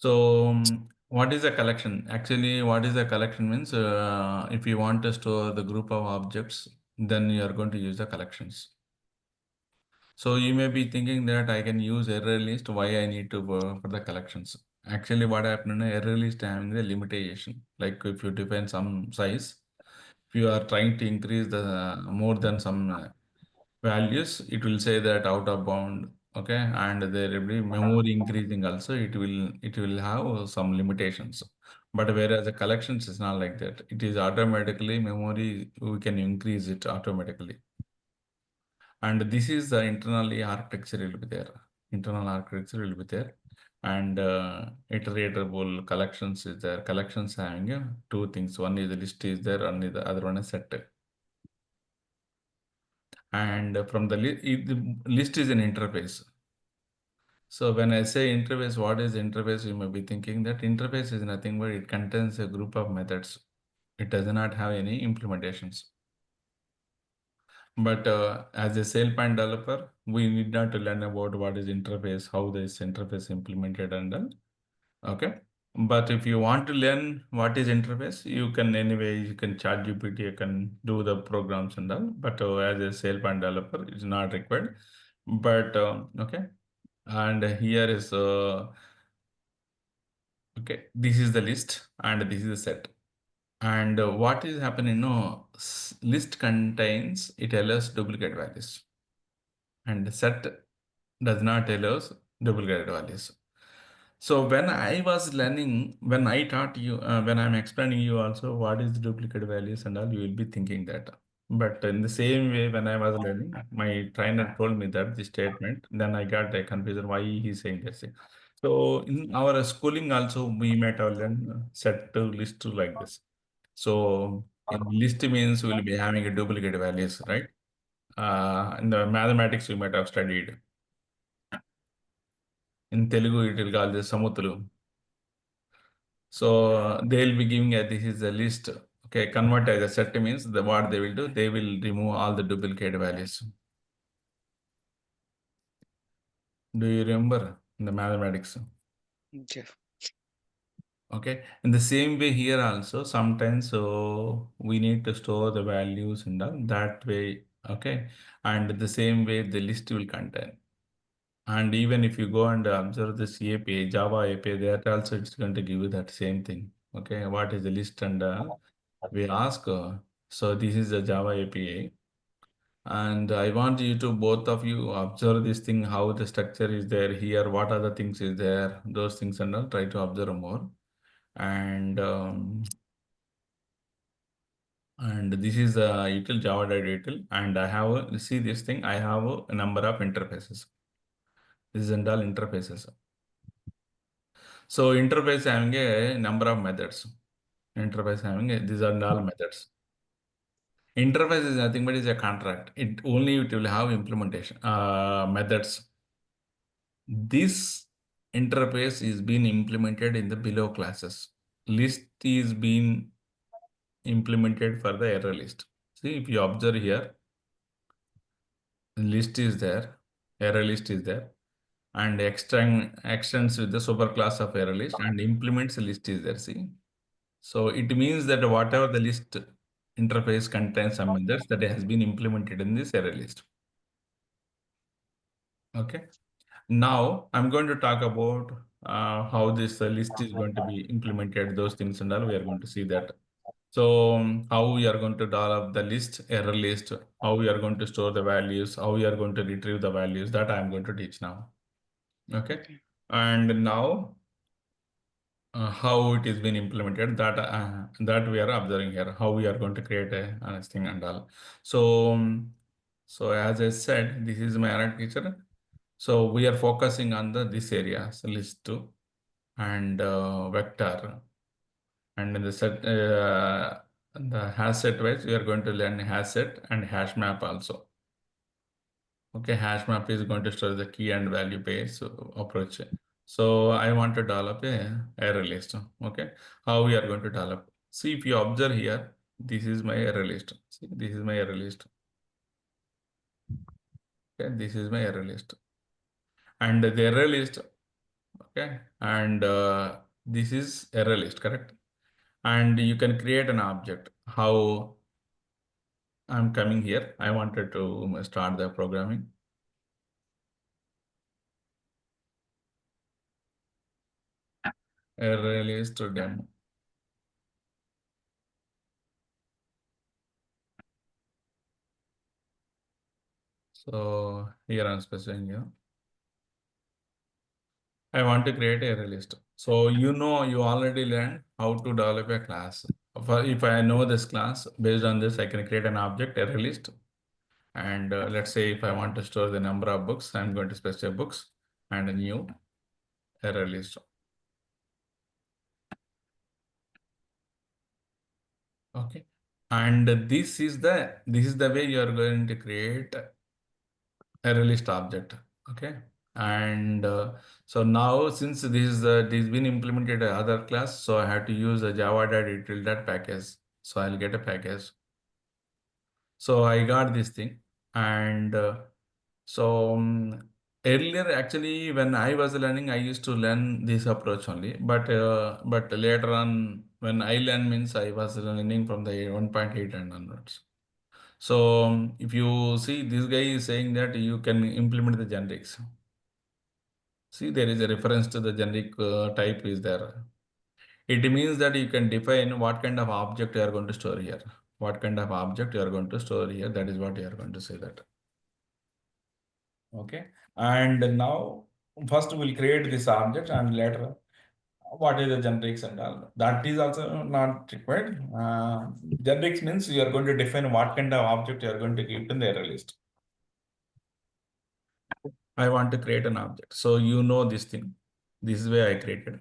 So, what is a collection? Actually, what is a collection means if you want to store the group of objects, then you are going to use the collections. So you may be thinking that I can use array list. Why I need to for the collections? Actually, what happened in array list having the limitation. Like if you define some size, if you are trying to increase the more than some values, it will say that out of bound. Okay, and there will be memory increasing also. It will have some limitations. But whereas the collections is not like that. It is automatically memory. We can increase it automatically. And this is the internally architecture will be there. Internal architecture will be there. And iterable collections is there. Collections having two things. One is the list is there, and the other one is set. And from the list is an interface. So when I say interface, what is interface? You may be thinking that interface is nothing but it contains a group of methods. It does not have any implementations. But as a SailPoint developer, we need not to learn about what is interface, how this interface implemented and all. Okay. But if you want to learn what is interface, you can anyway, you can chat GPT, you can do the programs and all. But as a SailPoint developer, it's not required. But okay. And here is, okay, this is the list and this is the set. And what is happening? No, list contains, it allows duplicate values. And set does not allow duplicate values. So when I was learning, when I taught you, when I'm explaining you also what is duplicate values and all, you will be thinking that. But in the same way, when I was learning, my trainer told me that the statement, then I got a confusion why he's saying this. So in our schooling also, we might have learned set to list to like this. So in list means we'll be having a duplicate values, right? In the mathematics, we might have studied. In Telugu, it will call this Samutulu. So they'll be giving a this is a list. Okay, convert as a set means the what they will do, they will remove all the duplicate values. Do you remember in the mathematics? Okay. Okay, in the same way here also sometimes so we need to store the values and all that way. Okay, and the same way the list will contain. And even if you go and observe this API, Java API, that also it's going to give you that same thing. Okay, what is the list and we ask. So this is the Java API, and I want you to both of you observe this thing, how the structure is there here, what other things is there, those things and all. Try to observe more, and this is a util Java util, and I have see this thing. I have a number of interfaces. This is and all interfaces. So interface having a number of methods. Interface having these are all methods. Interface is nothing but is a contract. It will have implementation methods. This interface is being implemented in the below classes. List is being implemented for the error list. See, if you observe here, list is there, error list is there, and extends with the superclass of error list and implements list is there. See, so it means that whatever the list interface contains some methods that has been implemented in this array list. Okay. Now I'm going to talk about how this list is going to be implemented, those things and all. We are going to see that. So how we are going to develop the list, error list, how we are going to store the values, how we are going to retrieve the values that I'm going to teach now. Okay. Okay. And now how it is being implemented that we are observing here, how we are going to create a thing and all. So so as I said, this is my architecture. So we are focusing on this area, so list two and vector, and in the hash set wise we are going to learn hash set and hash map also. Okay, hash map is going to store the key and value based approach. So I want to develop a array list. Okay, how we are going to develop? See, if you observe here, this is my array list. See, this is my array list. Okay, this is my array list, and the array list. Okay, and this is error list, correct? And you can create an object. How I'm coming here, I wanted to start the programming. Error list demo. So here I'm specifying here. I want to create a array list. So you already learned how to develop a class. If I know this class, based on this, I can create an object, array list. And let's say if I want to store the number of books, I'm going to specify books and a new array list. Okay. And this is the way you are going to create array list object. Okay. And so now since this been implemented other class, so I have to use a java.util package. So I'll get a package. So I got this thing. And so earlier actually when I was learning, I used to learn this approach only. But later on when I learn means I was learning from the 1.8 and onwards. So if you see this guy is saying that you can implement the generics. See, there is a reference to the generic type is there. It means that you can define what kind of object you are going to store here. What kind of object you are going to store here. That is what you are going to say that. Okay. And now first we'll create this object and later what is the generics and all. That is also not required. Generics means you are going to define what kind of object you are going to keep in the array list. I want to create an object. So you know this thing. This is where I created.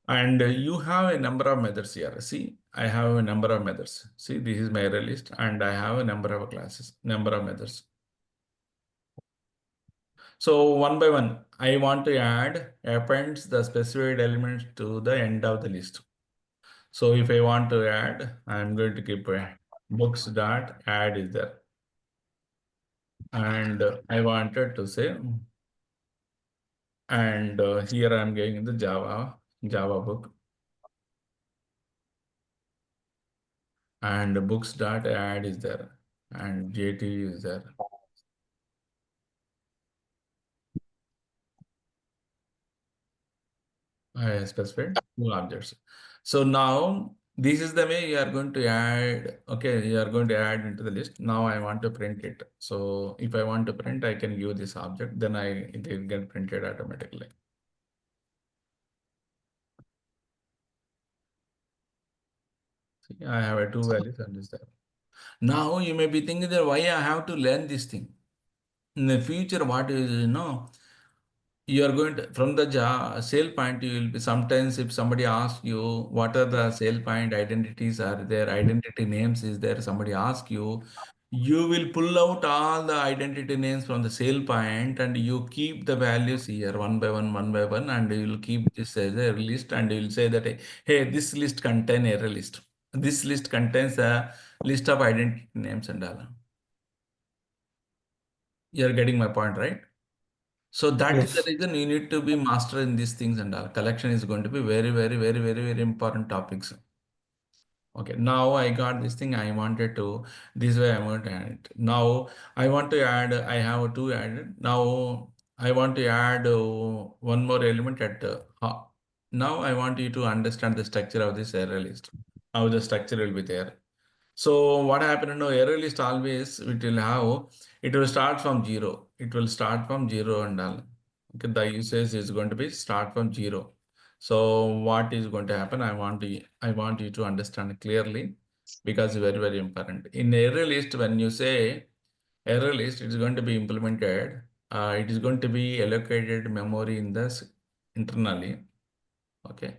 And you have a number of methods here. See, I have a number of methods. See, this is my array list and I have a number of classes, number of methods. So one by one, I want to add appends the specified elements to the end of the list. So if I want to add, I'm going to keep books dot add is there. And I wanted to say, and here I'm getting the Java book. And books dot add is there. And JT is there. I specified two objects. So now this is the way you are going to add. Okay, you are going to add into the list. Now I want to print it. So if I want to print, I can give this object. Then it will get printed automatically. See, I have a two values and this there. Now you may be thinking that why I have to learn this thing. In the future, what is you are going to from the sale point you will be sometimes if somebody asks you what are the sale point identities are there identity names is there somebody asks you you will pull out all the identity names from the sale point and you keep the values here one by one and you will keep this as a list and you will say that hey this list contain a list this list contains a list of identity names and all you are getting my point right. So that is the Yes. reason you need to be master in these things and all. Collection is going to be very, very, very, very, very important topics. Okay, now I got this thing. I wanted to, this way I want to add it. Now I want to add, I have two added. Now I want to add one more element at now I want you to understand the structure of this array list. How the structure will be there. So what happened now, array list always it will start from zero. It will start from zero and all. Okay, the usage is going to be start from zero. So what is going to happen? I want you to understand clearly because it's very, very important. In array list, when you say array list, it is going to be implemented. It is going to be allocated memory in this internally. Okay.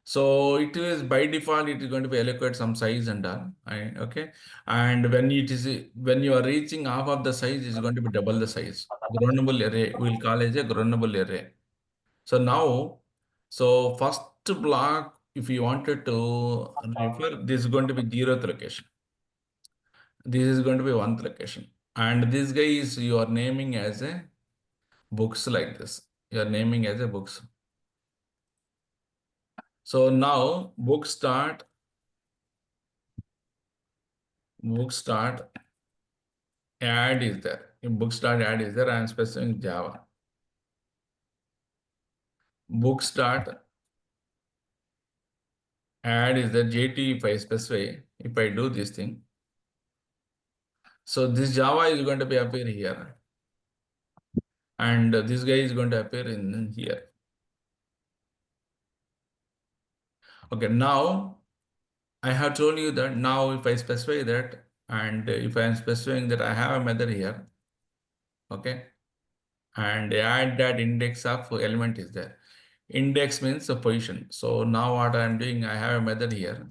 So it is by default, it is going to be allocate some size and all. Okay. And when you are reaching half of the size, it's going to be double the size. Grownable array, we'll call it a grownable array. So now, so first block, if you wanted to refer, this is going to be 0th location. This is going to be 1th location. And this guy is you are naming as a books like this. You are naming as a books. So now book start add is there. In book start add is there. I am specifying Java. Book start add is the JT if I specify, if I do this thing. So this Java is going to be appear here. And this guy is going to appear in here. Okay, now I have told you that now if I specify that, and if I am specifying that I have a method here, okay, and add that index of element is there. Index means the position. So now what I am doing, I have a method here,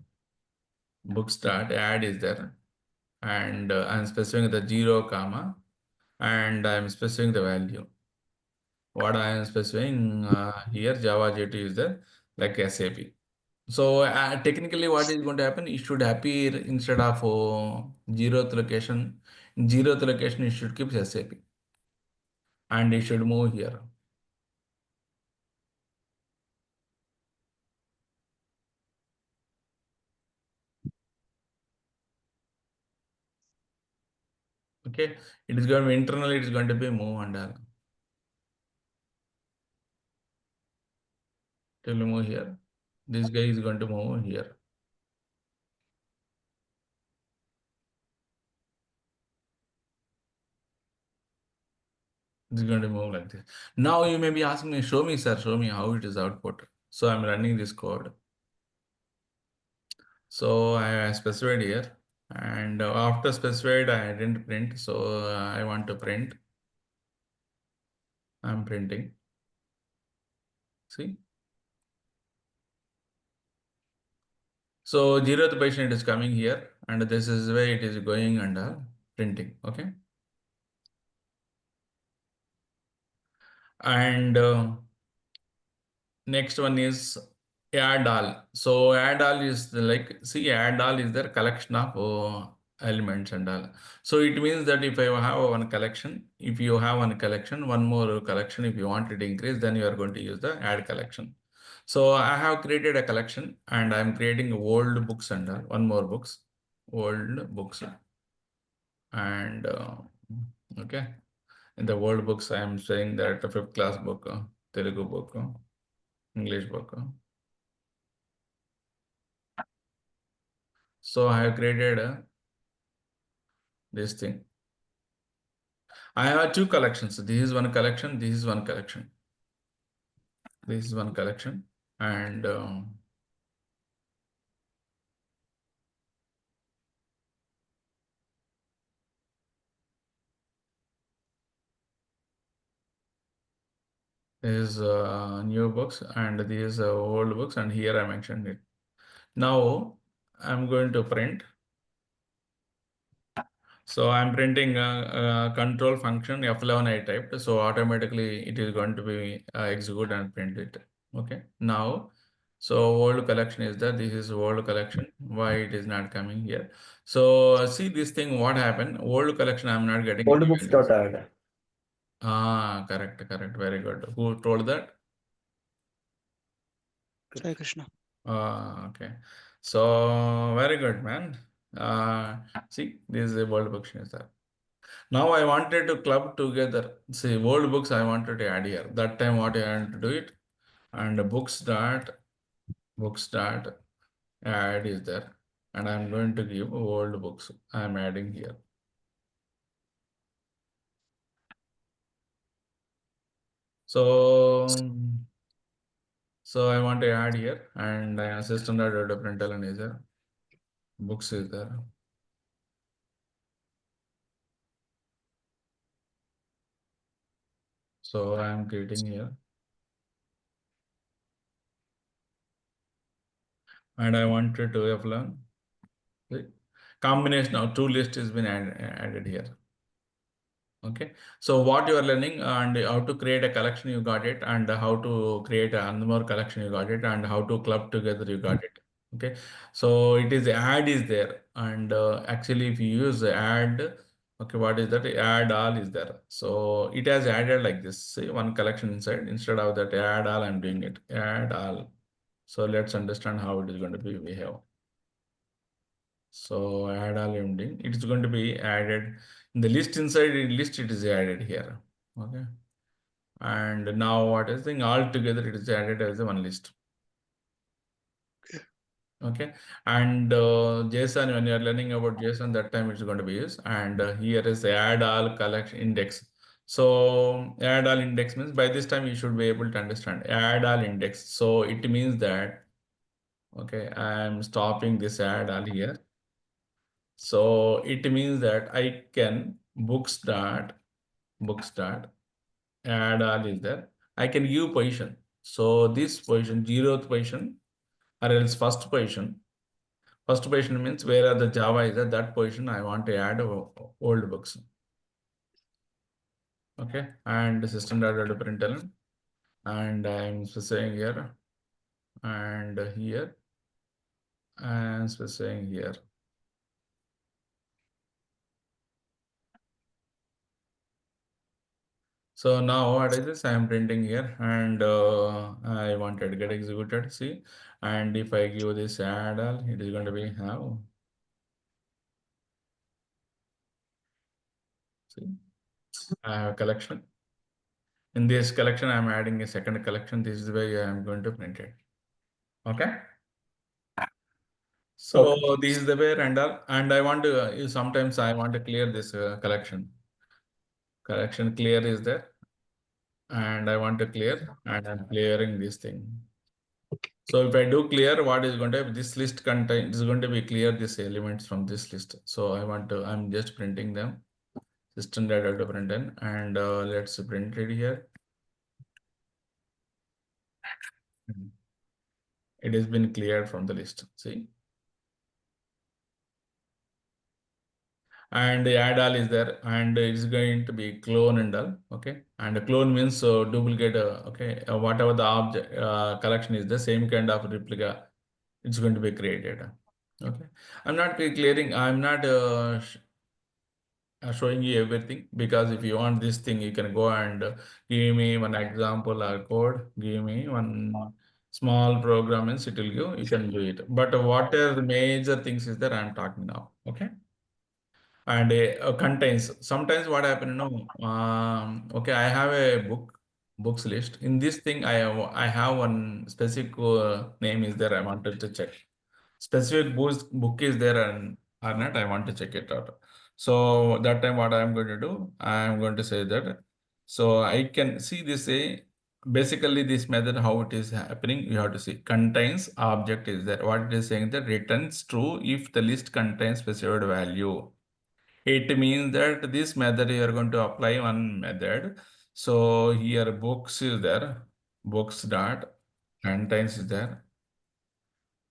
book start add is there, and I am specifying the 0 comma, and I am specifying the value. What I am specifying here, Java J2 is there, like SAP. So technically what is going to happen, it should appear instead of 0th location, in 0th location it should keep SAP and it should move here. Okay, it is going to be internally, it is going to be move and all. It will move here. This guy is going to move here. It's going to move like this. Now you may be asking me, show me, sir, show me how it is output. So I'm running this code. So I specified here, and after specified, I didn't print. So I want to print. I'm printing. See? So 0th patient is coming here, and this is where it is going and printing. Okay. And next one is add all. So add all is like, see, add all is their collection of elements and all. So it means that if I have one collection, if you have one collection, one more collection, if you want it to increase, then you are going to use the add collection. So I have created a collection and I'm creating old books and one more books, old books. And okay, in the old books, I am saying that a 5th class book, Telugu book, English book. So I have created this thing. I have two collections. This is one collection. This is one collection. This is one collection. And this is new books and this is old books. And here I mentioned it. Now I'm going to print. So I'm printing a control function F11 I typed. So automatically it is going to be execute and print it. Okay. Now, so old collection is there. This is old collection. Why it is not coming here? So see this thing, what happened? Old collection, I'm not getting Old any books values. dot add. Correct, correct. Very good. Who told that? Sai Krishna. Okay. So very good, man. See, this is a world book is there. Now I wanted to club together. See, old books I wanted to add here. That time what I had to do it, and books start add is there, and I'm going to give old books. I'm adding here. So I want to add here, and system.out.println is there. Books is there. So I'm creating here. And I wanted to F11. Combination of two lists has been added here. Okay. So what you are learning and how to create a collection, you got it, and how to create another more collection, you got it, and how to club together, you got it. Okay. So it is add is there. And actually if you use add, Okay, what is that? Add all is there. So it has added like this. See, one collection inside. Instead of that add all, I'm doing it. Add all. So let's understand how it is going to be behave. So add all I'm doing. It is going to be added in the list inside the list. It is added here. Okay. And now what is thing all together? It is added as a one list. Okay, and JSON, when you are learning about JSON, that time it's going to be used. And here is add all collection index. So add all index means by this time you should be able to understand add all index. So it means that, okay, I'm stopping this add all here. So it means that I can book start add all is there. I can give position. So this position, 0th position or else first position. First position means where the Java is at that position, I want to add old books. Okay, and system.out.println, and I'm specifying here and here and specifying here. So now what is this? I'm printing here and I wanted to get executed. See, and if I give this add all, it is going to be how. See, I have a collection. In this collection, I'm adding a second collection. This is the way I'm going to print it. Okay. So Okay. this is the way and all, and I want to sometimes I want to clear this collection. Collection clear is there, and I want to clear, and I'm clearing this thing. So if I do clear, what is going to be this list contain is going to be clear this elements from this list. So I'm just printing them. System data to print in, and let's print it here. It has been cleared from the list. See. And the add all is there, and it's going to be clone and all. Okay, and a clone means duplicate. Okay, whatever the object collection is, the same kind of replica it's going to be created. Okay, I'm not clearing. I'm not showing you everything, because if you want this thing, you can go and give me one example or code. Give me one small program and it will give. You can do it. But what are the major things is that I'm talking now. Okay. And contains sometimes what happen, okay, I have a books list. In this thing, I have one specific name is there, I wanted to check specific book is there and or not, I want to check it out. So that time what I am going to do, I am going to say that, so I can see this a basically this method how it is happening. You have to see contains object is there, what it is saying that returns true if the list contains specified value. It means that this method you are going to apply one method. So here books is there, books dot contains is there,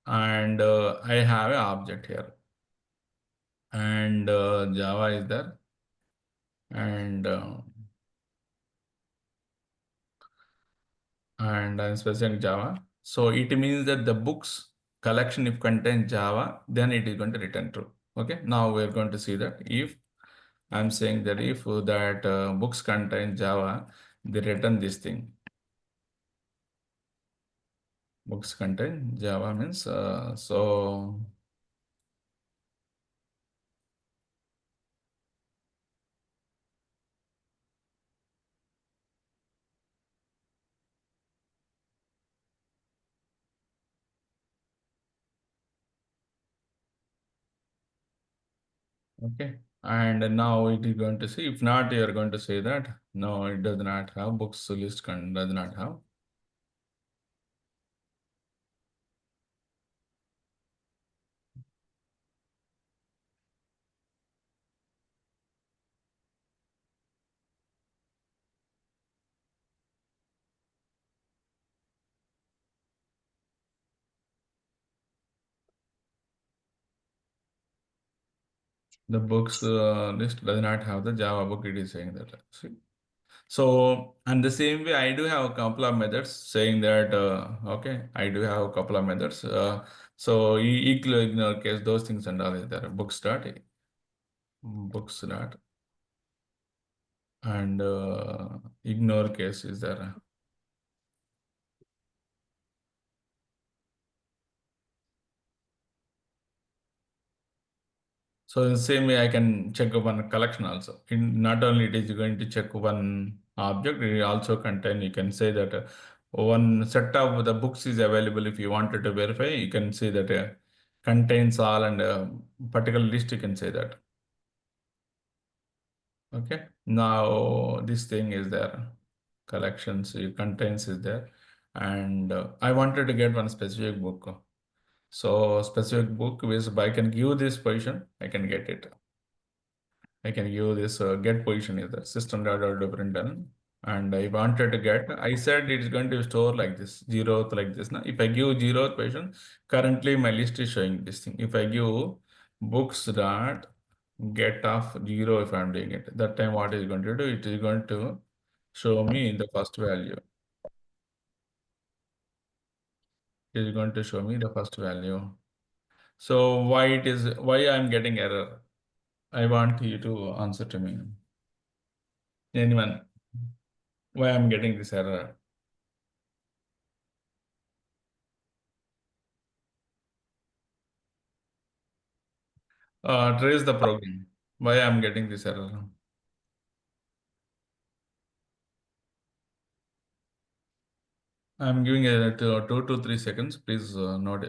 and I have an object here, and Java is there, and I'm specifying Java. So it means that the books collection if contains Java, then it is going to return true. Okay, now we're going to see that if I'm saying that if that books contain Java, they return this thing. Books contain Java means so okay. And now it is going to see, if not, you are going to say that no, it does not have books list does not have. The books list does not have the Java book. It is saying that. See? So, and the same way, I do have a couple of methods saying that, okay, I do have a couple of methods. So, equal in our case, those things and all is there. Books dot. and ignore case is there. So in the same way, I can check one collection also. Not only it is going to check one object, it also contain, you can say that one set of the books is available. If you wanted to verify, you can say that contains all and particular list, you can say that. Okay. Now this thing is there. Collections, contains is there. And I wanted to get one specific book. So specific book which I can give this position, I can get it. I can give this get position is the system dot out different done. And I wanted to get, I said it's going to store like this, zeroth like this. Now, if I give zeroth position, currently my list is showing this thing. If I give books dot get of 0, if I'm doing it, that time what is going to do? It is going to show me the first value. It is going to show me the first value. So why I'm getting error? I want you to answer to me. Anyone? Why I'm getting this error? Trace the program. Why I'm getting this error? I'm giving it 2 to 3 seconds. Please note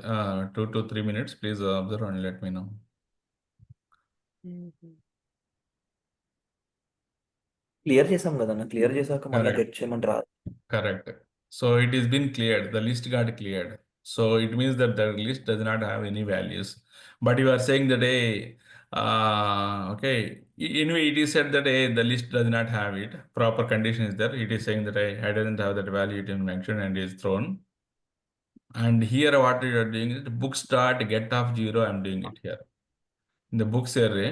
2 to 3 minutes. Please observe and let me know. Clear చేసాం కదన్న, clear చేశాక మళ్ళీ Correct. Get చేయమని రాదు. Correct. So it has been cleared. The list got cleared. So it means that the list does not have any values. But you are saying that okay. Anyway, it is said that the list does not have it. Proper condition is there. It is saying that I doesn't have that value it is mentioned and is thrown. And here what you are doing is book start get of 0. I'm doing it here. In the books array,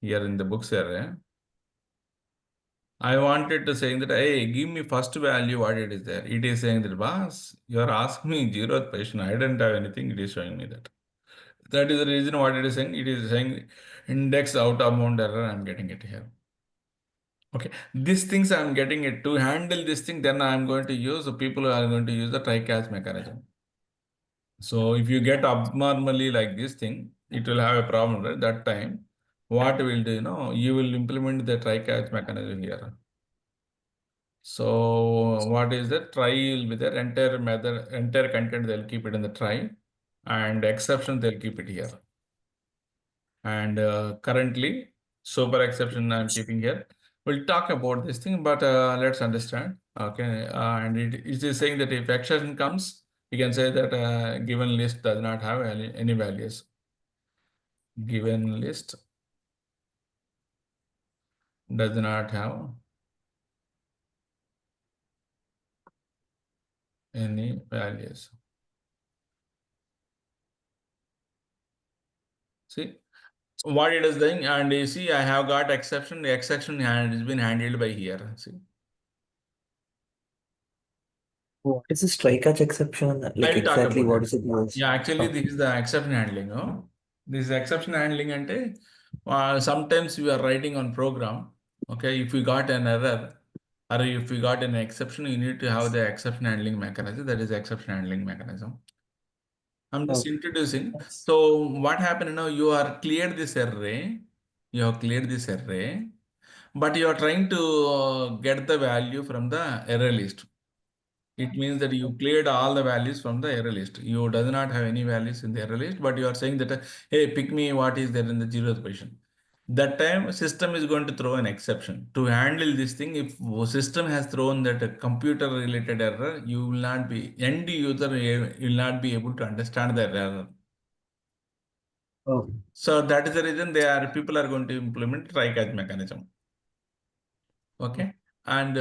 here in the books array, I wanted to say that, hey, give me first value, what it is there. It is saying that, boss, you are asking me 0th position. I didn't have anything. It is showing me that. That is the reason what it is saying. It is saying index out amount error. I'm getting it here. Okay. These things I'm getting it. To handle this thing, then I'm going to use, people are going to use the try catch mechanism. So if you get abnormally like this thing, it will have a problem, right? That time, what will do, you will implement the try catch mechanism here. So what is the try will be there, entire method, entire content, they'll keep it in the try, and exception, they'll keep it here. And currently, super exception I'm keeping here. We'll talk about this thing, but let's understand. Okay, and it is saying that if exception comes, you can say that given list does not have any values. Given list does not have any values. See what it is doing, and you see I have got exception. The exception has been handled by here. See, What is this try catch exception? Like I'll talk exactly about what it. is it used? Yeah, actually, this is the exception handling. Oh, this is exception handling, and sometimes we are writing on program. Okay, if we got an error or if we got an exception, you need to have the exception handling mechanism. That is exception handling mechanism. I'm just Okay. introducing. So what happened now? You are cleared this array. You have cleared this array, but you are trying to get the value from the error list. It means that you cleared all the values from the error list. You does not have any values in the error list, but you are saying that, hey, pick me what is there in the 0th position. That time system is going to throw an exception. To handle this thing, if system has thrown that a computer related error, you will not be, end user will not be able to understand the error. Oh. So that is the reason people are going to implement try catch mechanism. Okay. And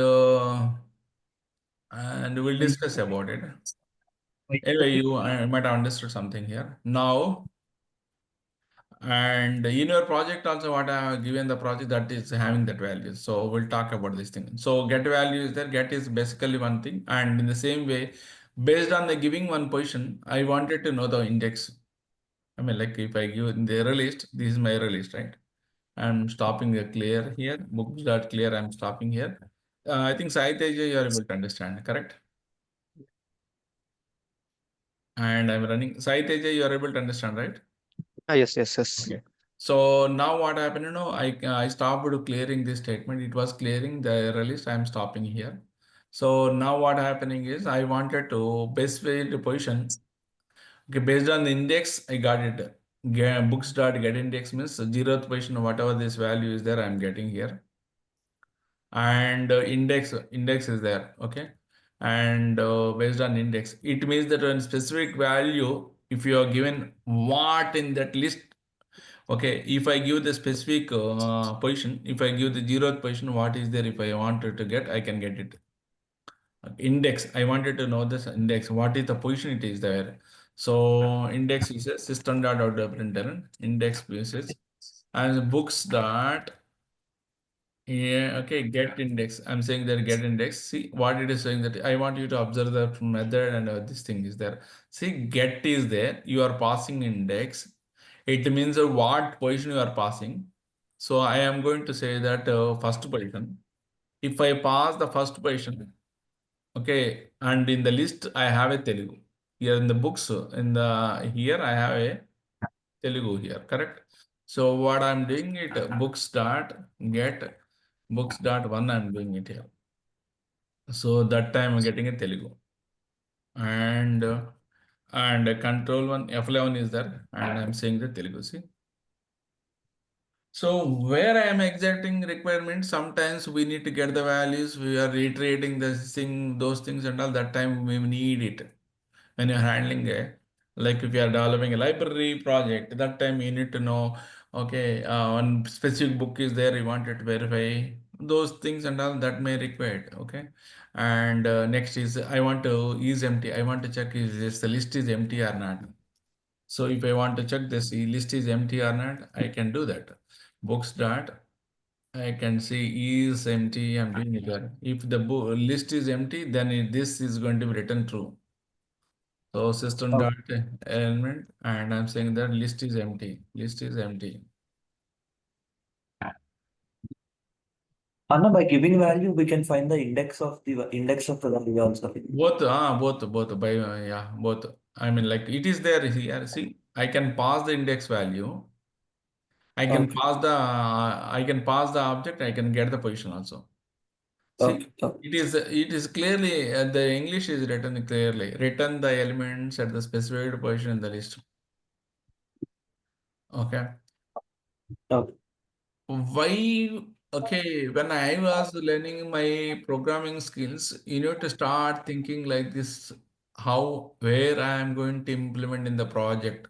we'll discuss about it. Anyway, I might have understood something here. Now, and in your project also what I have given the project that is having that value. So we'll talk about this thing. So get value is there. Get is basically one thing. And in the same way, based on the giving one position, I wanted to know the index. I mean, like if I give in the error list, this is my error list, right? I'm stopping the clear here. Books dot clear. I'm stopping here. I think Sai Teja, you are able to understand, correct? And I'm running Sai Teja, you are able to understand, right? Ah, yes, yes, yes. Okay. So now what happened, I stopped clearing this statement. It was clearing the error list. I'm stopping here. So now what happening is I wanted to best field position. Okay, based on the index, I got it. Books dot get index means zeroth position, whatever this value is there, I'm getting here. And index is there, okay. And based on index, it means that when specific value, if you are given what in that list. Okay, if I give the specific position, if I give the zeroth position, what is there? If I wanted to get, I can get it. Index, I wanted to know this index. What is the position it is there? So index is a system dot out of printer index basis and books dot. Yeah, okay, get index. I'm saying that get index. See what it is saying that I want you to observe the method and this thing is there. See, get is there. You are passing index. It means what position you are passing. So I am going to say that first position. If I pass the first position, okay, and in the list I have a Telugu. Here in the books, in the here I have a Telugu here, correct? So what I'm doing it books dot get books dot one I'm doing it here. So that time I'm getting a Telugu and control one F11 is there and I'm saying the Telugu. See. So where I am exacting requirements, sometimes we need to get the values. We are reiterating this thing, those things and all. That time we need it when you're handling a, like if you are developing a library project. That time you need to know, okay, one specific book is there. You wanted to verify those things and all that may require. Okay, and next is I want to use empty. I want to check is this the list is empty or not. So if I want to check this list is empty or not, I can do that. Books dot I can see is empty. I'm doing it there. If the list is empty, then this is going to be written true. So system Oh, dot element, and I'm saying that list is empty. List is empty. Anna, by giving value, we can find the index of the value also. Both by yeah, both. I mean, like it is there here. See, I can pass the index value. Okay, I can pass the object. I can get the position also. See, okay, okay. it is clearly the English is written clearly. Return the elements at the specified position in the list. Okay. Okay. Why? Okay, when I was learning my programming skills, you need to start thinking like this, how, where I am going to implement in the project.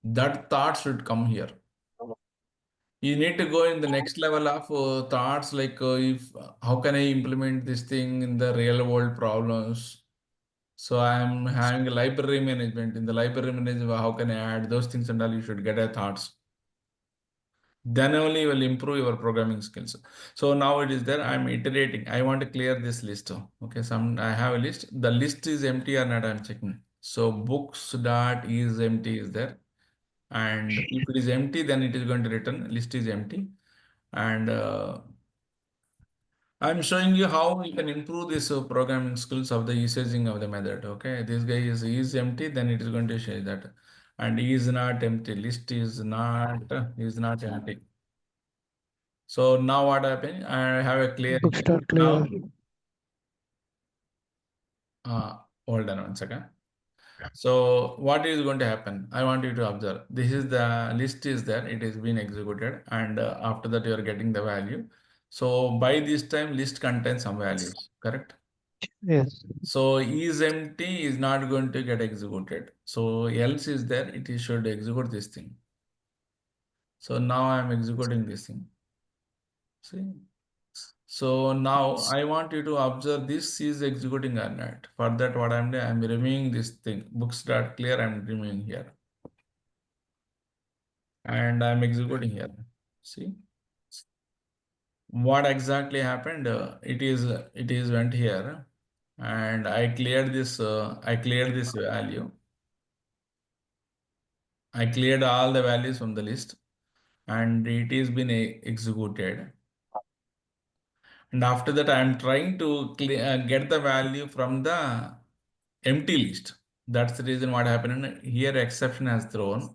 That thought should come here. You need to go in the next level of thoughts like if how can I implement this thing in the real world problems. So I'm having a library management. In the library management, how can I add those things and all? You should get a thoughts. Then only you will improve your programming skills. So now it is there. I'm iterating. I want to clear this list. Okay, I have a list. The list is empty or not. I'm checking. So books dot is empty is there, and if it is empty, then it is going to return list is empty, and I'm showing you how you can improve this programming skills of the usaging of the method. Okay, this guy is empty, then it is going to show that, and is not empty. List is not empty. So now what happened? I have a clear Book here. start clear. Now, uh, hold on 1 second. So what is going to happen? I want you to observe. This is the list is there. It is being executed, and after that you are getting the value. So by this time, list contains some values. Correct. Yes. So is empty is not going to get executed. So else is there. Should execute this thing. So now I am executing this thing. See. So now I want you to observe this is executing or not. For that, what I'm doing, I'm removing this thing. Books dot clear, I'm removing here. And I'm executing here. See what exactly happened? It is went here, and I cleared this. I cleared this value. I cleared all the values from the list. and it is been executed. And after that, I am trying to get the value from the empty list. That's the reason what happened here. Exception has thrown.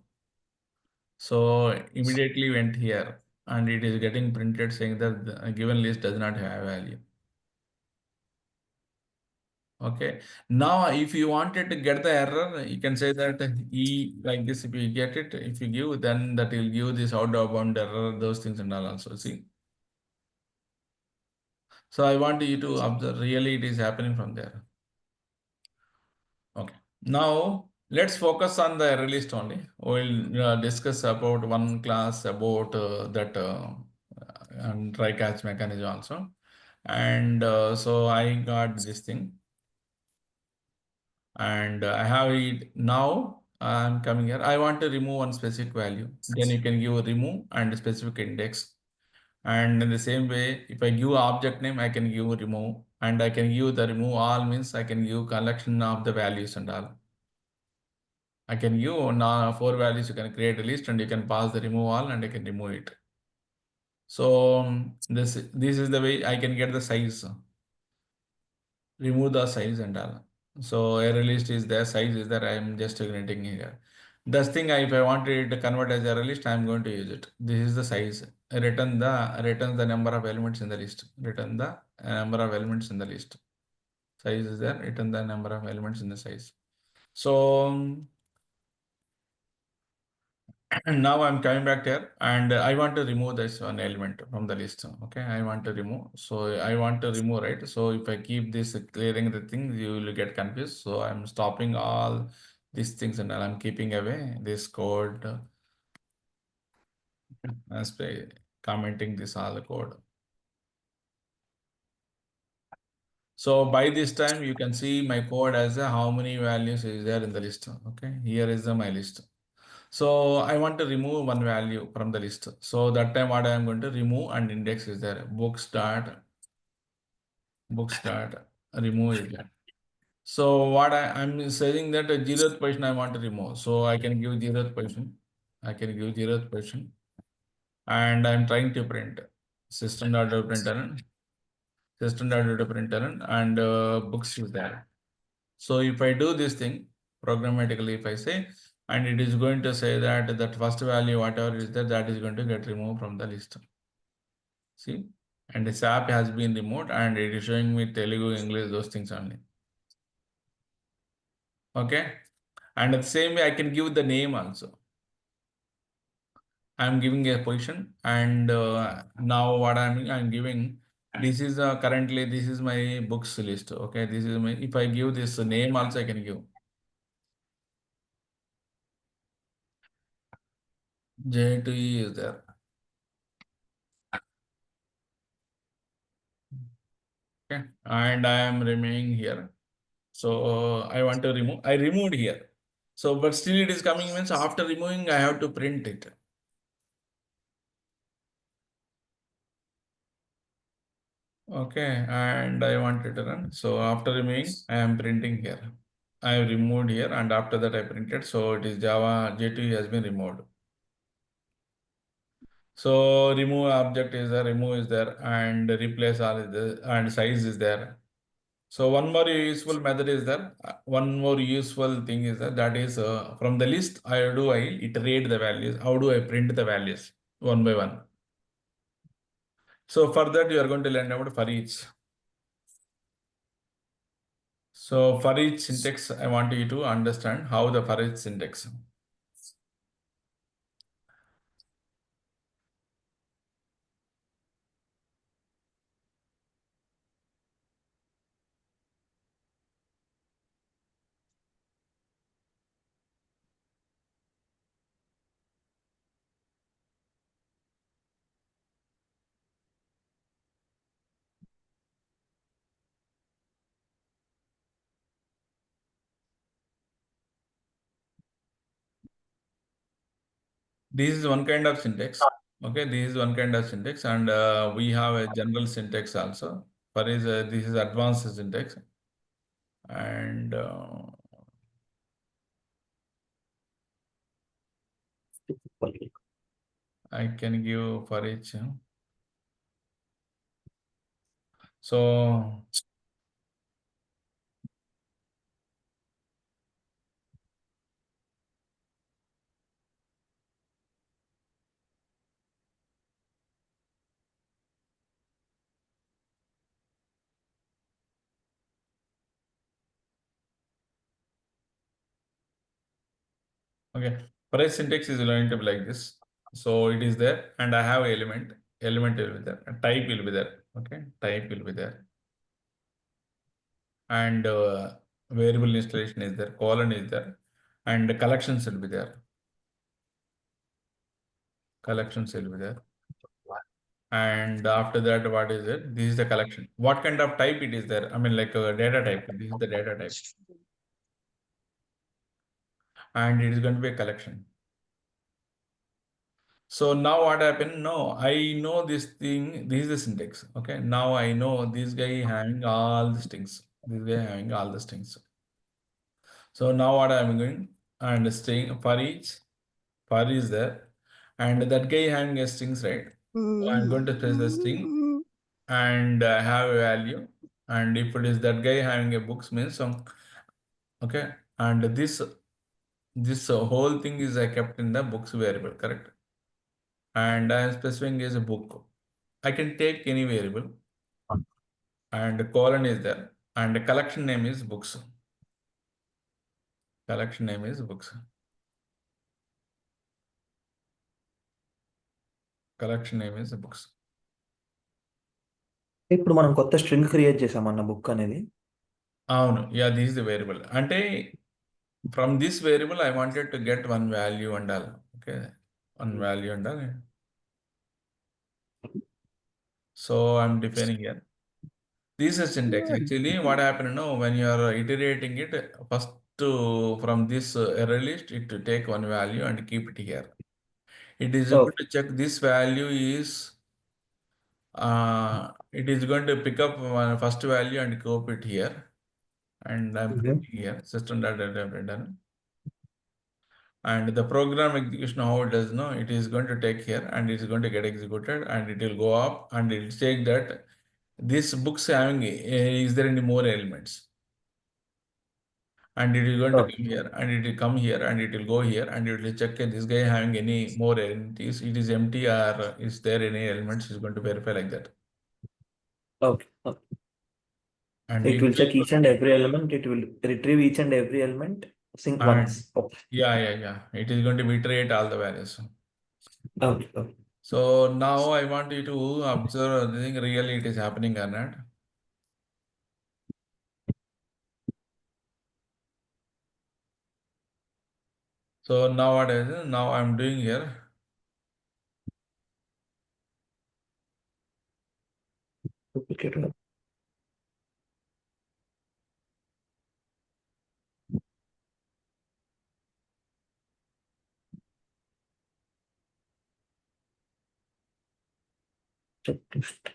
So immediately went here and it is getting printed saying that the given list does not have value. Okay. Now, if you wanted to get the error, you can say that E like this. If you get it, if you give, then that will give this out of bound error, those things and all also. See. So I want you to observe really it is happening from there. Okay. Now let's focus on the error list only. We'll discuss about one class about that and try catch mechanism also. And so I got this thing. And I have it now. I'm coming here. I want to remove one specific value. Then you can give a remove and a specific index. And in the same way, if I give object name, I can give remove, and I can give the remove all means I can give collection of the values and all. I can give now 4 values. You can create a list and you can pass the remove all, and I can remove it. So this is the way I can get the size. Remove the size and all. So array list is there, size is there. I am just ignoring here. This thing, if I want it to convert as array list, I am going to use it. This is the size. Return the number of elements in the list. Return the number of elements in the list. Size is there. Return the number of elements in the size. So and now I'm coming back here and I want to remove this one element from the list. Okay, I want to remove. So I want to remove, right? So if I keep this clearing the thing, you will get confused. So I'm stopping all these things and I'm keeping away this code. As commenting this all code. So by this time, you can see my code as how many values is there in the list. Okay, here is my list. So I want to remove one value from the list. So that time what I am going to remove and index is there. Books start remove is there. So what I'm saying that a 0th position I want to remove. So I can give 0th position. I can give 0th position. And I'm trying to print system.println and books is there. So if I do this thing programmatically, if I say, and it is going to say that that first value, whatever is there, that is going to get removed from the list. See, and this app has been removed and it is showing me Telugu, English, those things only. Okay. And the same way I can give the name also. I'm giving a position and now what I'm giving, this is currently, this is my books list. Okay. This is my, if I give this name also I can give. J to E is there. Okay. And I am remaining here. So I want to remove, I removed here. So, but still it is coming means after removing, I have to print it. Okay. And I want it to run. So after removing, I am printing here. I have removed here and after that I printed. So it is Java J2E has been removed. So remove object is there, remove is there, and replace all is there, and size is there. So one more useful method is there. One more useful thing is that is from the list I iterate the values. How do I print the values one by one? So for that you are going to learn about for each. So for each syntax, I want you to understand how the for each syntax. This is one kind of syntax. Okay, this is one kind of syntax, and we have a general syntax also. For is this is advanced syntax, and I can give for each. So okay, price syntax is going to be like this. So it is there, and I have element. Element will be there. Type will be there. Okay, type will be there, and variable installation is there. Colon is there, and collections will be there. Collections will be there. And after that, what is it? This is the collection. What kind of type it is there? I mean, like a data type. This is the data type, and it is going to be a collection. So now what happened? No, I know this thing. This is the syntax. Okay. Now I know this guy having all these things. This guy having all these things. So now what I'm going and string for is there, and that guy having a strings, right? So I'm going to press the string and have a value. And if it is that guy having a books means some, okay. And this whole thing is kept in the books variable, correct? And I am specifying as a book. I can take any variable, and colon is there, and the collection name is books. Collection name is books. Collection name is books. ఇప్పుడు మనం కొత్త string create చేసామన్న book అనేది. అవును, yeah, this is the variable. అంటే from this variable I wanted to get one value and all. Okay, one value and all. So I'm defining here. This is syntax. Actually, what happened now when you are iterating it, first from this array list, it to take one value and keep it here. It is going to check this value is it is going to pick up one first value and copy it here, and I'm putting here system.out. And the program execution, how it does know, it is going to take here and it is going to get executed, and it will go up and it will check that this books having is there any more elements, and it is going to come here and it will come here and it will go here and it will check this guy having any more elements, it is empty or is there any elements, is going to verify like that. Okay. And It will check each and every element. It will retrieve each and every element once. Okay. Yeah. It is going to iterate all the values. Okay. So now I want you to observe the thing really it is happening or not. So now what is now I'm doing here. Duplicate. Checklist.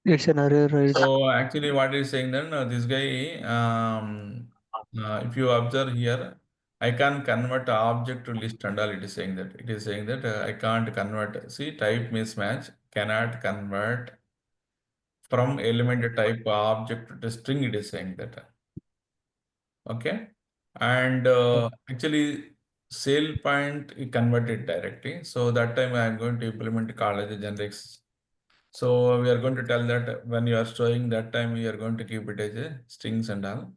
It's an array, right? So actually what is saying then this guy if you observe here, I can convert object to list and all. It is saying that I can't convert. See, type mismatch, cannot convert from element type object to string. It is saying that. Okay, and actually SailPoint converted directly. So that time I am going to implement call as a generics. So we are going to tell that when you are showing that time, we are going to keep it as a strings and all.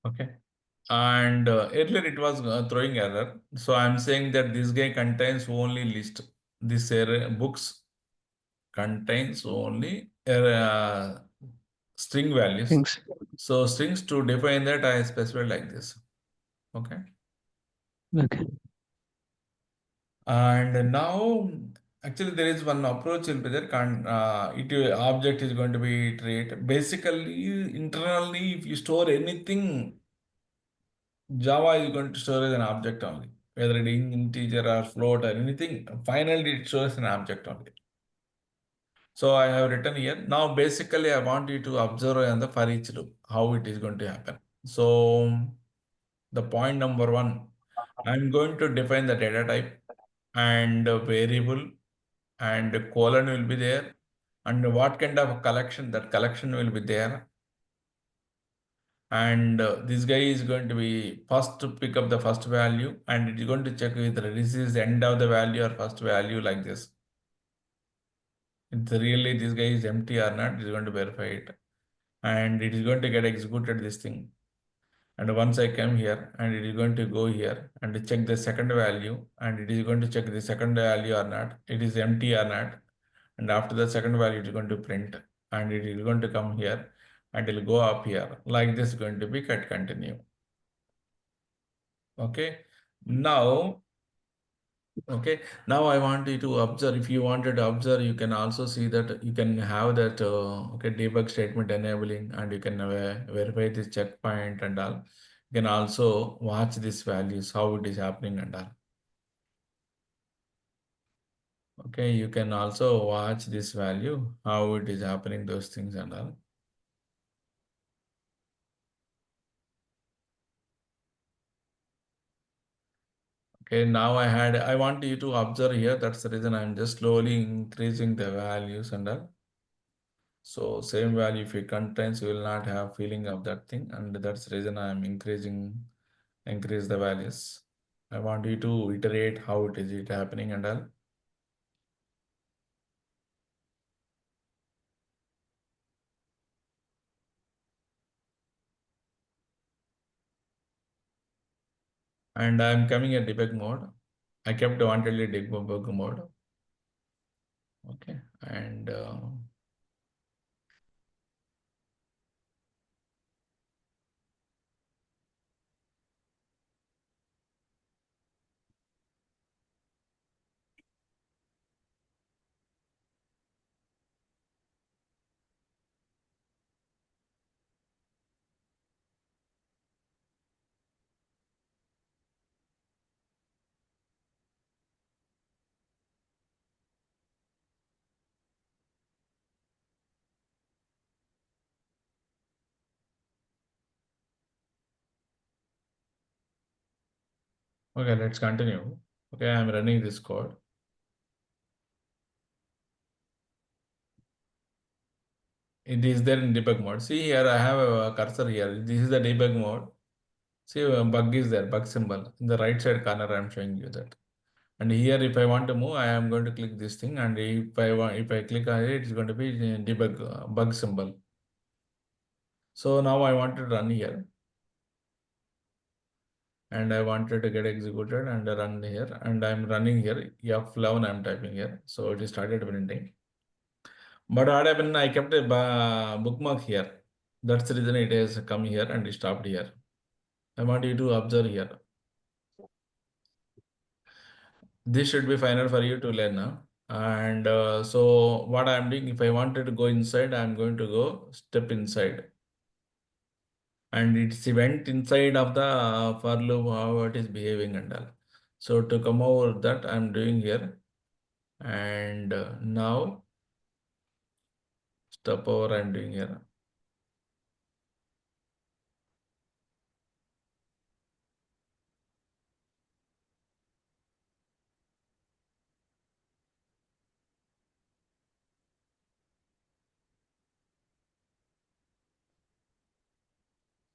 Okay. And earlier it was throwing error. So I'm saying that this guy contains only list. This books contains only string values. Things. So strings, to define that, I specify like this. Okay. Okay. And now actually there is one approach will be there. Object is going to be iterate. Basically, internally, if you store anything, Java is going to store as an object only. Whether it is integer or float or anything, finally it shows an object only. So I have written here. Now basically I want you to observe on the for each loop how it is going to happen. So the point number one, I'm going to define the data type and a variable, and a colon will be there, and what kind of collection, that collection will be there. And this guy is going to be first to pick up the first value, and it is going to check whether this is the end of the value or first value, like this. It's really this guy is empty or not, it is going to verify it, and it is going to get executed this thing. And once I come here, and it is going to go here and check the second value, and it is going to check the second value or not, it is empty or not. And after the second value, it is going to print, and it is going to come here, and it will go up here. Like this, going to be cut continue. Okay. Now, okay. Now I want you to observe. If you wanted to observe, you can also see that you can have that okay, debug statement enabling, and you can verify this checkpoint and all. You can also watch these values, how it is happening and all. Okay, you can also watch this value, how it is happening, those things and all. Okay, now I want you to observe here. That's the reason I'm just slowly increasing the values and all. So same value, if it contains, you will not have feeling of that thing. And that's the reason I'm increase the values. I want you to iterate how it happening and all. And I'm coming at debug mode. I kept wantedly debug mode. Okay, and okay, let's continue. Okay, I'm running this code. It is there in debug mode. See here, I have a cursor here. This is the debug mode. See, a bug is there, bug symbol. In the right side corner, I'm showing you that. And here, if I want to move, I am going to click this thing. And if I click on it, it's going to be debug bug symbol. So now I want to run here. And I wanted to get executed and run here. And I'm running here. F11, I'm typing here. So it is started printing. But what happened, I kept a bookmark here. That's the reason it has come here and it stopped here. I want you to observe here. This should be final for you to learn now. And so what I'm doing, if I wanted to go inside, I'm going to go step inside. And it's went inside of the for loop, how it is behaving and all. So to come over that, I'm doing here. And now step over, I'm doing here.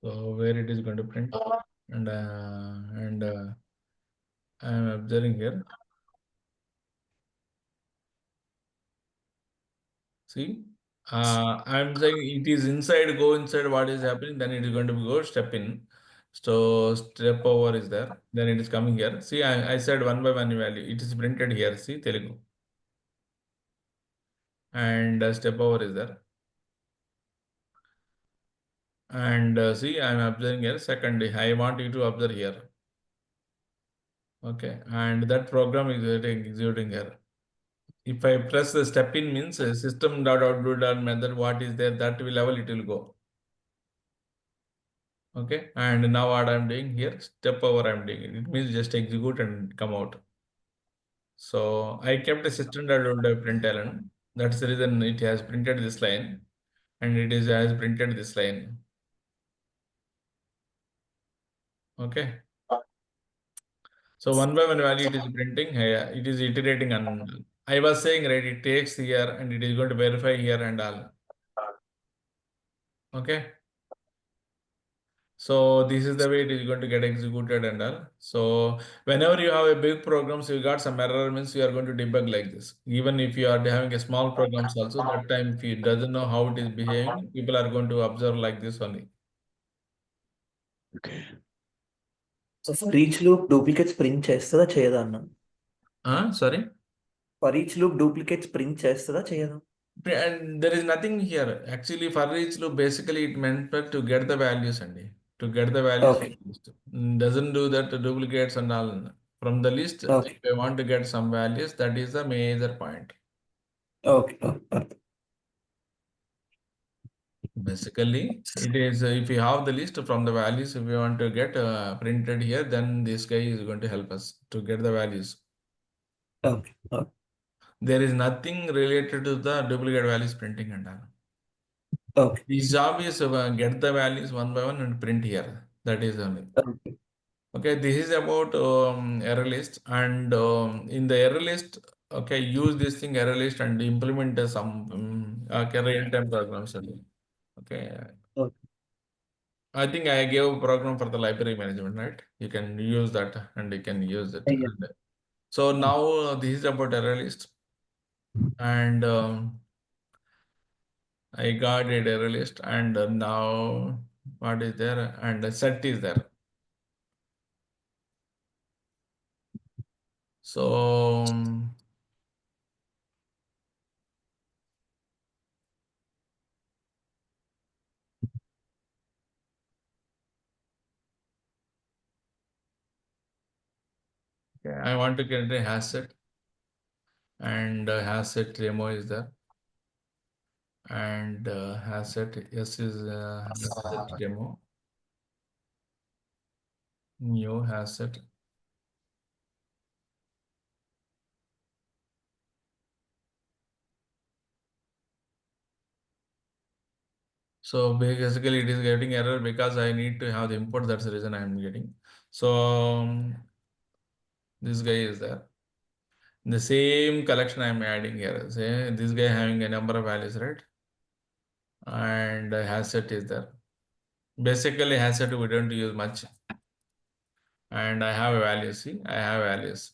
So where it is going to print, and I'm observing here. See, I'm saying it is inside, go inside what is happening, then it is going to go step in. So step over is there. Then it is coming here. See, I said one by one value. It is printed here. See, Telugu. And step over is there. And see, I'm observing here. Second, I want you to observe here. Okay. And that program is executing here. If I press the step in means system dot output dot method, what is there, that will level it will go. Okay. And now what I'm doing here, step over I'm doing it. It means just execute and come out. So I kept a system dot out println. That's the reason it has printed this line and it is has printed this line. Okay. So one by one value it is printing, it is iterating, and I was saying, right, it takes here and it is going to verify here and all. Okay. So this is the way it is going to get executed and all. So whenever you have a big program, so you got some error means you are going to debug like this. Even if you are having a small programs also, that time if you doesn't know how it is behaving, people are going to observe like this only. Okay. So for each loop, duplicates print చేస్తుందా చేయదా అన్న? Sorry? For each loop, duplicates print చేస్తుందా చేయదా? And there is nothing here. Actually, for each loop, basically it meant to get the values and to get the values Okay. from the list. Doesn't do that duplicates and all. From the list, Okay. if I want to get some values, that is the major point. Okay. Okay. Basically, it is if you have the list from the values, if you want to get printed here, then this guy is going to help us to get the values. Okay. Okay. There is nothing related to the duplicate values printing and all. Okay. His job is get the values one by one and print here. That is only. Okay. Okay, this is about error list, and in the error list, okay, use this thing error list and implement some okay, real-time programs. Okay, Okay. I think I gave a program for the library management, right? You can use that and you can use it. Yeah. So now this is about error list, and I got a error list, and now what is there? And set is there. So okay, I want to get a hash set, and hash set demo is there, and hash set yes is hash set demo, new hash set. So basically it is getting error because I need to have the import. That's the reason I am getting. So this guy is there. The same collection I am adding here. Say this guy having a number of values, right? And hash set is there. Basically hash set we don't use much. And I have a value. See, I have values.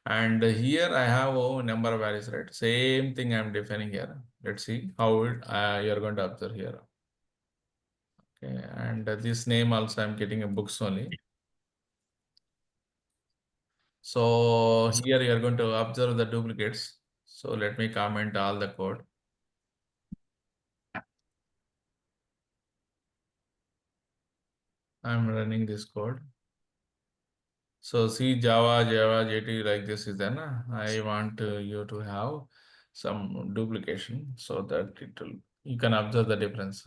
And here I have a number of values, right? Same thing I'm defining here. Let's see how you're going to observe here. Okay, and this name also I'm getting a books only. So here you are going to observe the duplicates. So let me comment all the code. I'm running this code. So see Java, JT like this is then I want you to have some duplication so that it will you can observe the difference.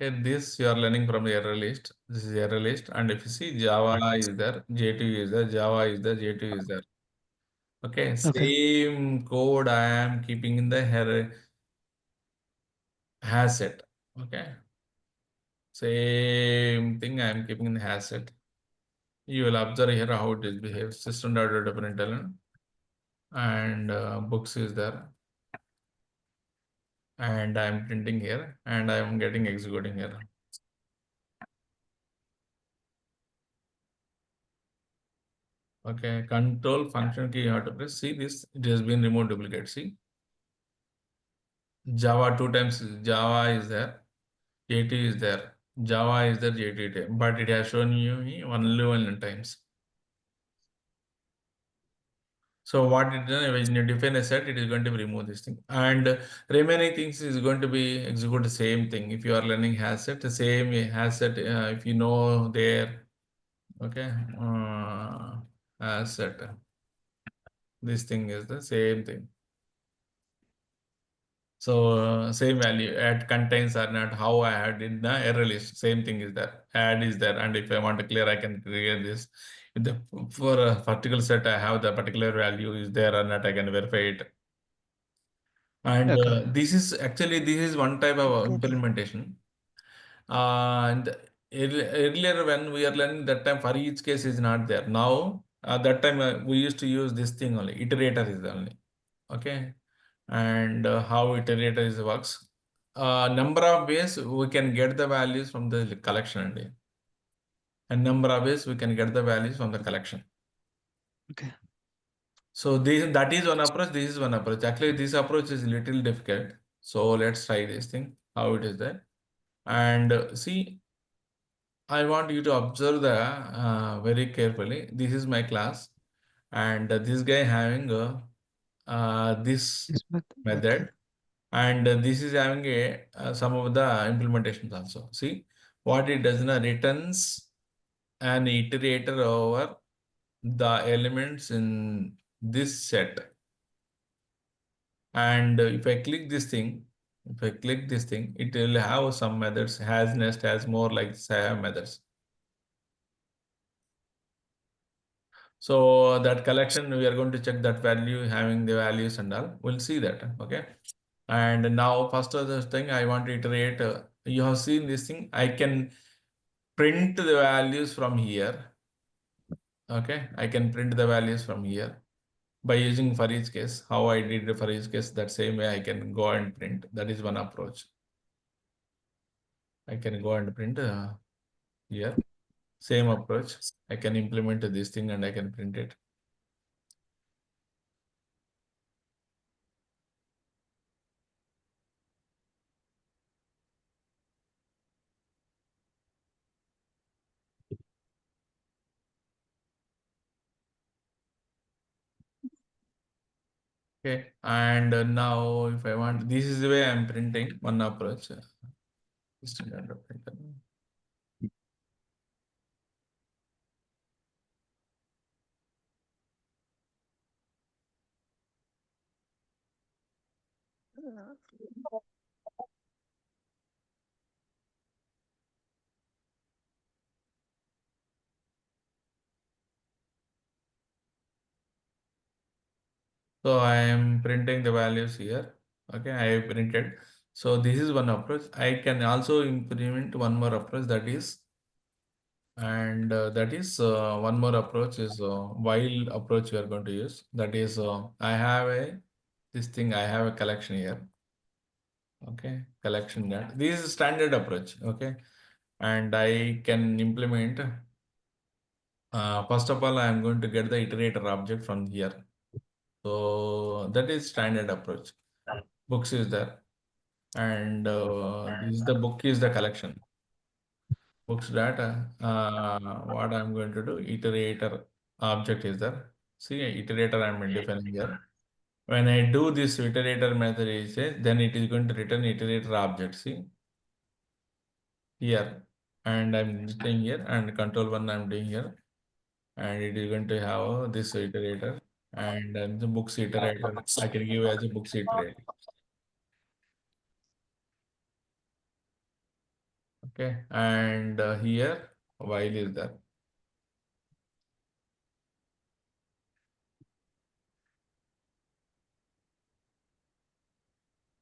Okay, this you are learning from the error list. This is error list, and if you see Java is there, J2 is there, Java is there, J2 is there. Okay, Okay. same code I am keeping in the hash set. Okay, same thing I am keeping in the hash set. You will observe here how it is behaves. System.out.println and books is there, and I am printing here, and I am getting executing here. Okay, control function key you have to press. See this, it has been removed duplicate. See. Java 2 times Java is there, 80 is there. Java is there 80 times, but it has shown you only 1 times. So what it does when you define a set, it is going to remove this thing, and remaining things is going to be execute the same thing. If you are learning has set, the same has set. If you know there, okay, has set. This thing is the same thing. So same value add contains or not how I had in the error list. Same thing is there. Add is there, and if I want to clear, I can clear this. If the, for a particular set, I have the particular value is there or not. I can verify it. And Okay. this is one type of implementation. And earlier when we are learning that time for each case is not there. Now that time we used to use this thing only. Iterator is the only. Okay. And how iterator is works. Number of ways we can get the values from the collection only. And number of ways we can get the values from the collection. Okay. So that is one approach. This is one approach. Actually, this approach is little difficult. So let's try this thing. How it is there. And see, I want you to observe the very carefully. This is my class, and this guy having this This method. Okay. method, and this is having a some of the implementations also. See what it does now, returns an iterator over the elements in this set. And if I click this thing, it will have some methods. Has nest has more like have methods. So that collection, we are going to check that value, having the values and all. We'll see that. Okay. And now first of the thing I want to iterate. You have seen this thing. I can print the values from here. Okay. I can print the values from here by using for each case. How I did for each case, that same way I can go and print. That is one approach. I can go and print here. Same approach. I can implement this thing and I can print it. Okay, and now if I want, this is the way I'm printing one approach. Standard printer. So I am printing the values here. Okay, I have printed. So this is one approach. I can also implement one more approach, that is, and one more approach is while approach we are going to use. That is, I have this thing. I have a collection here. Okay, collection that. This is standard approach. Okay, and I can implement. First of all, I am going to get the iterator object from here. So that is standard approach. Books is there, and this is the book is the collection. Books data. What I'm going to do? Iterator object is there. See, iterator I'm defining here. When I do this iterator method is then it is going to return iterator object. See here, and I'm staying here, and control one I'm doing here, and it is going to have this iterator, and then the books iterator. I can give as a books iterator. Okay, and here while is that.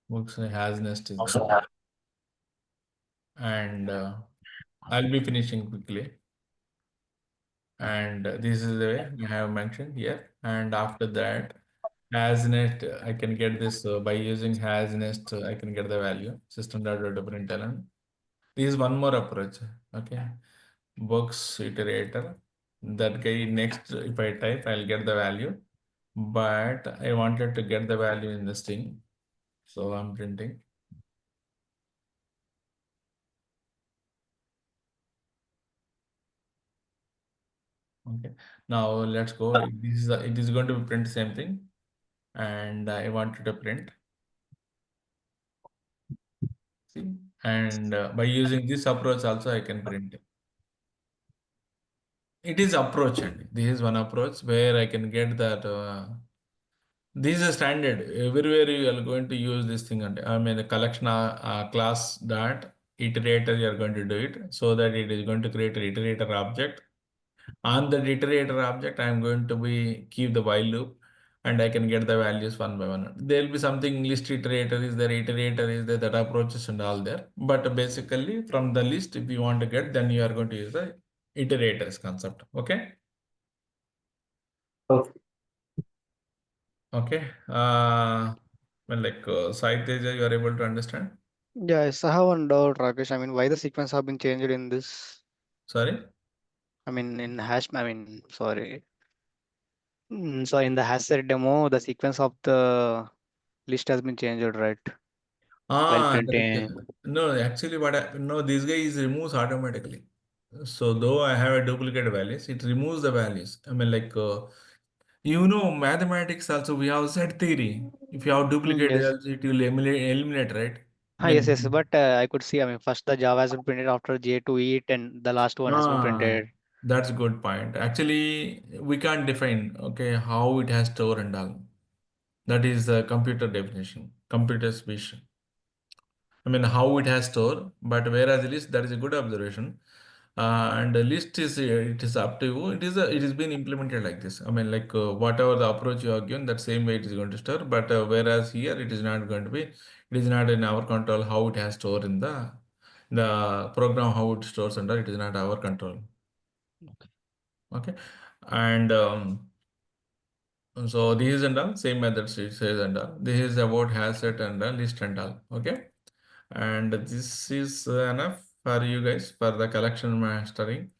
Books has nest is there, and I'll be finishing quickly. And this is the way I have mentioned here. And after that, has nest, I can get this by using has nest. I can get the value system.out.println. This is one more approach. Okay, books iterator. That guy next, if I type, I'll get the value. But I wanted to get the value in the string. So I'm printing. Okay. Now let's go. It is going to print same thing, and I wanted to print. See, and by using this approach also I can print. It is approach, and this is one approach where I can get that. This is a standard. Everywhere you are going to use this thing. And I mean, the collection class dot iterator, you are going to do it so that it is going to create an iterator object. On the iterator object, I am going to be keep the while loop, and I can get the values one by one. There will be something list iterator is there, iterator is there, that approaches and all there. But basically, from the list, if you want to get, then you are going to use the iterators concept. Okay. Okay. Okay. Well, like Sai Teja, you are able to understand? Yes, I have one doubt, Rakesh. I mean, why the sequence have been changed in this? Sorry. I mean, sorry. So in the hash set demo, the sequence of the list has been changed, right? While printing. No, actually, no, this guy is removes automatically. So though I have a duplicate values, it removes the values. I mean, like mathematics also we have set theory. If you have duplicate Yes. values, it will eliminate, right? I Yes, yes. mean, But I could see, I mean, first the Java has been printed after J to it, and the last one has been ah, printed. that's a good point. Actually, we can't define okay how it has store and all. That is the computer definition, computer vision. I mean, how it has store, but whereas list, that is a good observation. And the list is it is up to you. It is been implemented like this. I mean, like whatever the approach you are given, that same way it is going to store. But whereas here it is not going to be. It is not in our control how it has stored in the program how it stores under. It is not our control. Okay, and so this is and all same methods it says and all. This is about hash set and list and all. Okay. And this is enough for you guys for the collection mastering.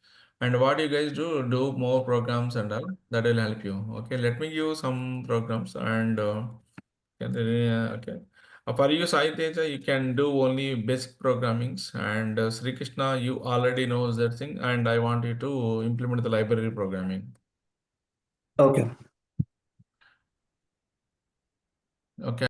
And what you guys do more programs and all that will help you. Okay, let me give you some programs and okay. For you, Sai Teja, you can do only basic programmings, and Sri Krishna, you already knows that thing, and I want you to implement the library programming. Okay. Okay.